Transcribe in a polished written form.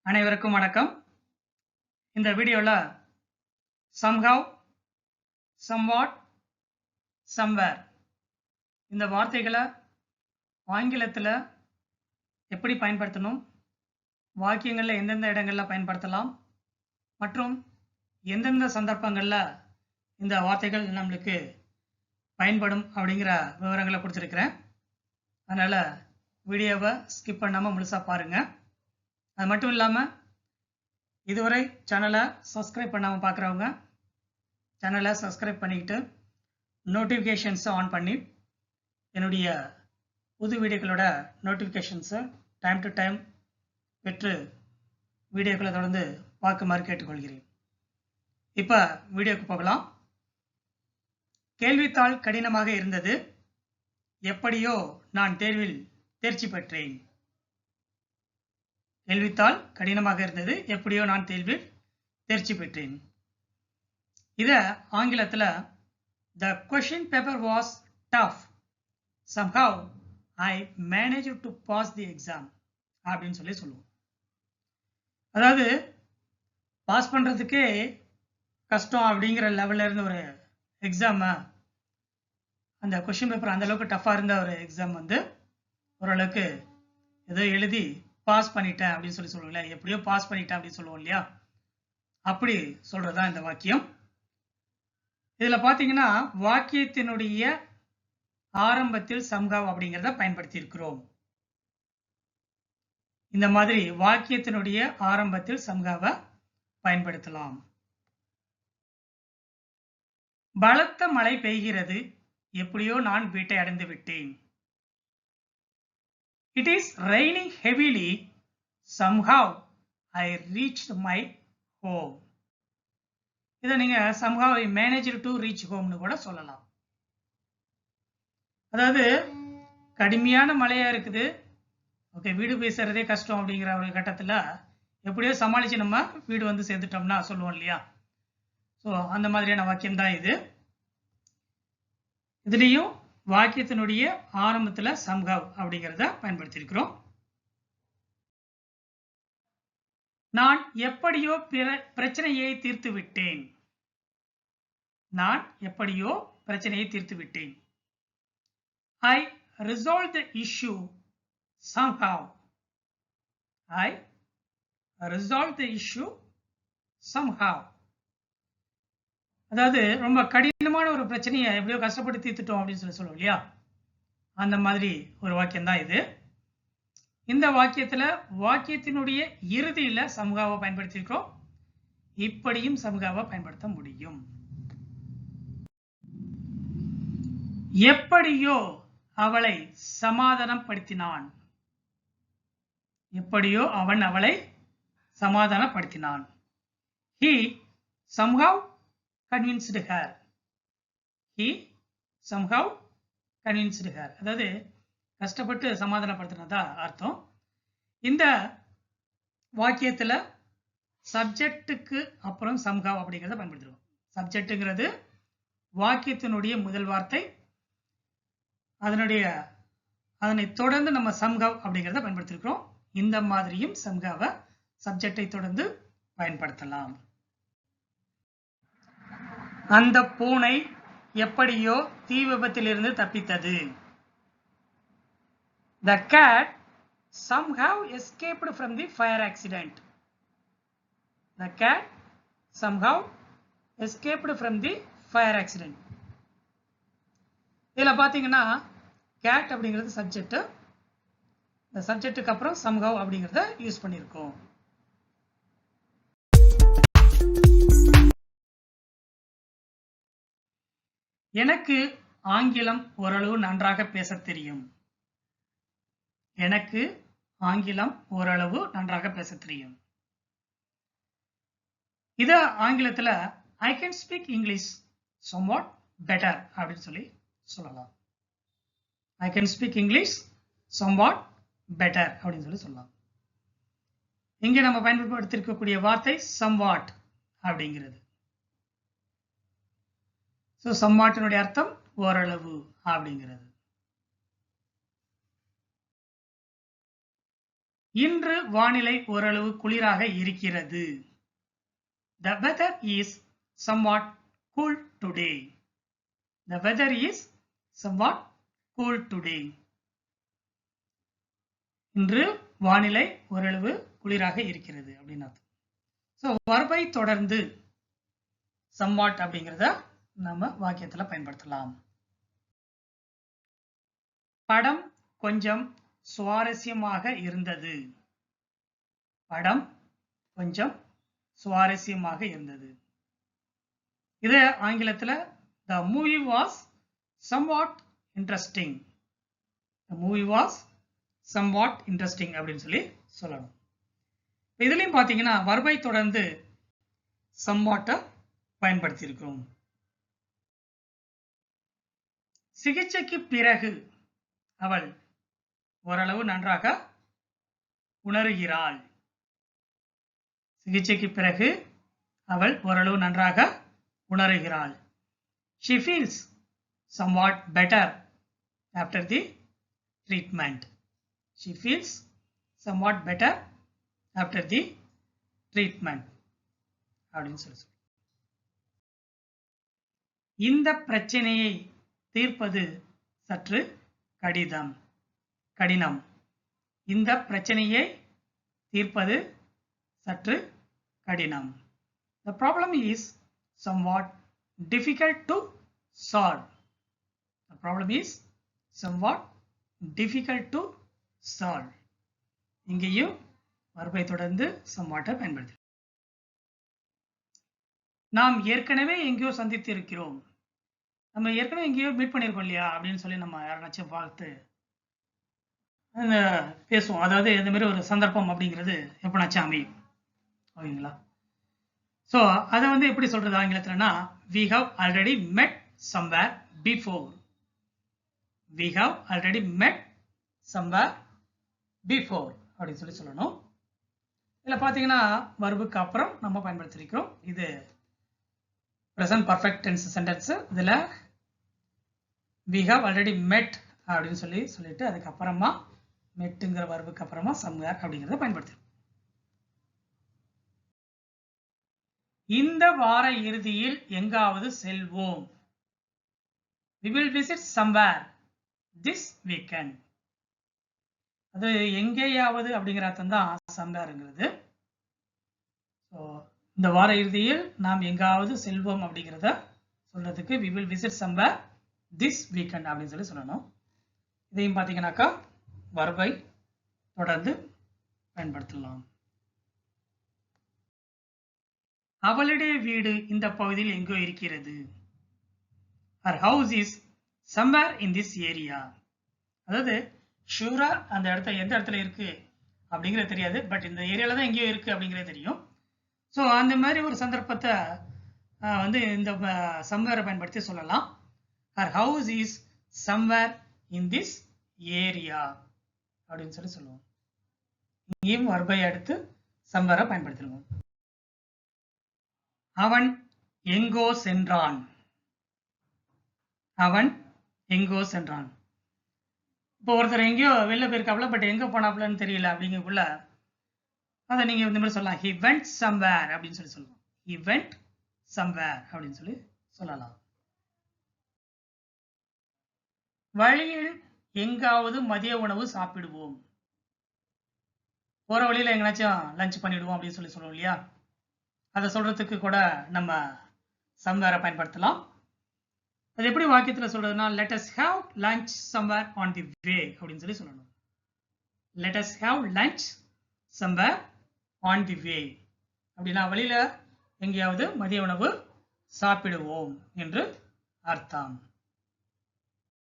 அனைவருக்கும் வணக்கம். இந்த வீடியோல somehow, somewhat, somewhere இந்த வார்த்தைகளை ஆங்கிலத்தில் எப்படி பயன்படுத்தணும், வாக்கியங்களில் எந்தெந்த இடங்களில் பயன்படுத்தலாம் மற்றும் எந்தெந்த சந்தர்ப்பங்களில் இந்த வார்த்தைகள் நம்மளுக்கு பயன்படும் அப்படிங்கிற விவரங்களை கொடுத்துருக்கிறேன். அதனால் வீடியோவை ஸ்கிப் பண்ணாமல் முழுசாக பாருங்கள். அது மட்டும் இல்லாமல் இதுவரை சேனலை சப்ஸ்கிரைப் பண்ணாமல் பார்க்குறவங்க சேனலை சப்ஸ்கிரைப் பண்ணிக்கிட்டு நோட்டிஃபிகேஷன்ஸை ஆன் பண்ணி என்னுடைய புது வீடியோக்களோட நோட்டிஃபிகேஷன்ஸை டைம் டு டைம் பெற்று வீடியோக்களை தொடர்ந்து பார்க்குமாறு கேட்டுக்கொள்கிறேன். இப்போ வீடியோக்கு போகலாம். கேள்வித்தாள் கடினமாக இருந்தது, எப்படியோ நான் தேர்வில் தேர்ச்சி பெற்றேன். கேள்வித்தாள் கடினமாக இருந்தது, எப்படியோ நான் தேர்வில் தேர்ச்சி பெற்றேன். இத ஆங்கிலத்தில் the question paper was tough, somehow I managed to pass the exam அப்படின்னு சொல்லுவோம். அதாவது பாஸ் பண்றதுக்கே கஷ்டம் அப்படிங்கிற லெவல்ல இருந்த ஒரு எக்ஸாம், அந்த கொஸ்டின் பேப்பர் அந்த அளவுக்கு டஃபா இருந்த ஒரு எக்ஸாம் ஓரளவுக்கு ஏதோ எழுதி பாஸ் பண்ணிட்டேன் அப்படின்னு சொல்லுவோம்ல, எப்படியோ பாஸ் பண்ணிட்டேன் அப்படின்னு சொல்லுவோம் இல்லையா, அப்படி சொல்றதுதான் இந்த வாக்கியம். இதுல பாத்தீங்கன்னா வாக்கியத்தினுடைய ஆரம்பத்தில் somehow அப்படிங்கிறத பயன்படுத்தி இருக்கிறோம். இந்த மாதிரி வாக்கியத்தினுடைய ஆரம்பத்தில் somehow பயன்படுத்தலாம். பலத்த மழை பெய்கிறது, எப்படியோ நான் வீட்டை அடைந்து விட்டேன். It is raining heavily, somehow I reached my home. இதை நீங்க somehow I managed to reach home னு கூட சொல்லலாம். அதாவது கடுமையான மழையா இருக்குது, ஓகே வீடு போய் சேர்றதே கஷ்டம் அப்படிங்கிற ஒரு கட்டத்துல எப்படியோ சமாளிச்சு நம்ம வீடு சேர்ந்துட்டோம்னா சொல்லுவோம் இல்லையா, ஸோ அந்த மாதிரியான வாக்கியம் தான் இது. இதுலேயும் வாக்கியத்தினுடைய ஆரம்பத்தில் somehow அப்படிங்கிறத பயன்படுத்தி இருக்கிறோம். நான் எப்படியோ பிரச்சனையை தீர்த்து விட்டேன். நான் எப்படியோ பிரச்சனையை தீர்த்து விட்டேன். I resolved the issue somehow. I resolved the issue somehow. அதாவது ரொம்ப கடினமான ஒரு பிரச்சனையை எப்படியோ கஷ்டப்பட்டு தீர்த்துட்டோம் அப்படின்னு சொல்லுவோம் இல்லையா, அந்த மாதிரி ஒரு வாக்கியம் தான் இது. இந்த வாக்கியத்துல வாக்கியத்தினுடைய இறுதியில somehow பயன்படுத்தியிருக்கிறோம். இப்படியும் somehow பயன்படுத்த முடியும். எப்படியோ அவளை சமாதானப்படுத்தினான். எப்படியோ அவன் அவளை சமாதானப்படுத்தினான். He somehow convinced her. He somehow convinced her. அதாவது கஷ்டப்பட்டு சமாதானப்படுத்தினதா அர்த்தம். இந்த வாக்கியத்துல சப்ஜெக்டுக்கு அப்புறம் somehow அப்படிங்கிறத பயன்படுத்துறோம். சப்ஜெக்டுங்கிறது வாக்கியத்தினுடைய முதல் வார்த்தை, அதனை தொடர்ந்து நம்ம somehow அப்படிங்கிறத பயன்படுத்திருக்கிறோம். இந்த மாதிரியும் somehow சப்ஜெக்டை தொடர்ந்து பயன்படுத்தலாம். அந்த பூனை எப்படியோ தீ விபத்திலிருந்து தப்பித்தது. The cat somehow escaped from the fire accident. The cat somehow escaped from the fire accident. இதுல பாத்தீங்கன்னா cat அப்படிங்கிறது சப்ஜெக்ட், இந்த சப்ஜெக்ட்டுக்கு அப்புறம் somehow அப்படிங்கிறத யூஸ் பண்ணியிருக்கோம். எனக்கு ஆங்கிலம் ஓரளவு நன்றாக பேச தெரியும். எனக்கு ஆங்கிலம் ஓரளவு நன்றாக பேச தெரியும். இத ஆங்கிலத்துல I can speak English somewhat better அப்படின்னு சொல்லலாம். I can speak English somewhat better அப்படின்னு சொல்லலாம். இங்க நம்ம பயன்படுத்தியிருக்கக்கூடிய வார்த்தை somewhat அப்படிங்கிறது. ஸோ somewhatனுடைய அர்த்தம் ஓரளவு அப்படிங்கிறது. இன்று வானிலை ஓரளவு குளிராக இருக்கிறது. The weather is somewhat cool today. The weather is somewhat cool today. இன்று வானிலை ஓரளவு குளிராக இருக்கிறது அப்படின்னு அர்த்தம். ஸோ வர்பை தொடர்ந்து somewhat அப்படிங்கிறத நம்ம வாக்கியத்துல பயன்படுத்தலாம். படம் கொஞ்சம் சுவாரஸ்யமாக இருந்தது. படம் கொஞ்சம் சுவாரஸ்யமாக இருந்தது. இது ஆங்கிலத்துல the movie was somewhat interesting. The movie was somewhat interesting அப்படின்னு சொல்லி சொல்லணும். இதுலயும் பாத்தீங்கன்னா வர்பை தொடர்ந்து somewhat பயன்படுத்தி இருக்கிறோம். சிகிச்சைக்கு பிறகு அவள் ஓரளவு நன்றாக உணர்கிறாள். சிகிச்சைக்கு பிறகு அவள் ஓரளவு நன்றாக உணர்கிறாள். She feels somewhat better after the treatment. She feels somewhat better after the treatment. அப்படின்னு சொல்லி இந்த பிரச்சனையை தீர்ப்பது சற்று கடினம். இந்த பிரச்சனையை தீர்ப்பது சற்று கடினம். The problem is somewhat difficult to solve. The problem is somewhat difficult to solve. இங்கேயும் வர்பை தொடர்ந்து somewhat பயன்படுத்தி. நாம் ஏற்கனவே எங்கேயோ சந்தித்து இருக்கிறோம். நம்ம ஏற்கனவே எங்கேயோ மீட் பண்ணியிருக்கோம் இல்லையா அப்படின்னு சொல்லி நம்ம யாராச்சும் பார்த்து பேசுவோம். அதாவது இந்த மாதிரி ஒரு சந்தர்ப்பம் அப்படிங்கிறது எப்பனாச்சும் அமையும். ஓகேங்களா? ஸோ அதை எப்படி சொல்றது ஆங்கிலத்துலனா we have already met somewhere before. We have already met somewhere before அப்படின்னு சொல்லணும். இதில் பார்த்தீங்கன்னா வர்புக்கு அப்புறம் நம்ம பயன்படுத்தியிருக்கிறோம். இது present perfect tense sentence. இதில் we have already met அப்படின்னு சொல்லிட்டு அதுக்கப்புறமா மெட்டுங்கிற வர்புக்கு அப்புறமா somewhere அப்படிங்கிறத பயன்படுத்திருக்கோம். இந்த வார இறுதியில் எங்காவது செல்வோம். We will visit somewhere this weekend. அது எங்கேயாவது அப்படிங்கிற அர்த்தம் தான் somewhereங்கிறது. ஸோ இந்த வார இறுதியில் நாம் எங்காவது செல்வோம் அப்படிங்கிறத சொல்றதுக்கு we will visit somewhere this weekend அப்படின்னு சொல்லணும். இதையும் பார்த்தீங்கன்னாக்கா வர்பை தொடர்ந்து பயன்படுத்தலாம். அவளுடைய வீடு இந்த பகுதியில் எங்கோ இருக்கிறது. Her house is somewhere in this area. அதாவது ஷூரா அந்த எந்த இடத்துல இருக்கு அப்படிங்கிறது தெரியாது, பட் இந்த ஏரியால தான் எங்கேயோ இருக்கு அப்படிங்கிறது தெரியும். ஸோ அந்த மாதிரி ஒரு சந்தர்ப்பத்தை இந்த somewhere பயன்படுத்தி சொல்லலாம். Her house is somewhere in this area அப்படின்னு சொல்லுவோம். இங்கேயும் வர்பை அடுத்து somewhere பயன்படுத்திடுவோம். அவன் எங்கோ சென்றான். அவன் எங்கோ சென்றான். இப்போ ஒருத்தர் எங்கேயோ வெளில போயிருக்காப்ல, பட் எங்க போனாப்லன்னு தெரியல அப்படிங்கக்குள்ள அதை நீங்க இந்த மாதிரி சொல்லலாம். He went somewhere அப்படின்னு சொல்லலாம். He went somewhere அப்படின்னு சொல்லலாம். வழியில் எங்காவது மதிய உணவு சாப்பிடுவோம். போற வழியில எங்கனாச்சும் லஞ்ச் பண்ணிடுவோம் அப்படின்னு சொல்லுவோம் இல்லையா? அதை சொல்றதுக்கு கூட நம்ம somewhere பயன்படுத்தலாம். அது எப்படி வாக்கியத்துல சொல்றதுன்னா let us have lunch somewhere on the way அப்படின்னு சொல்லணும். Let us have lunch somewhere on the way அப்படின்னா வழியில எங்கேயாவது மதிய உணவு சாப்பிடுவோம் என்று அர்த்தம்.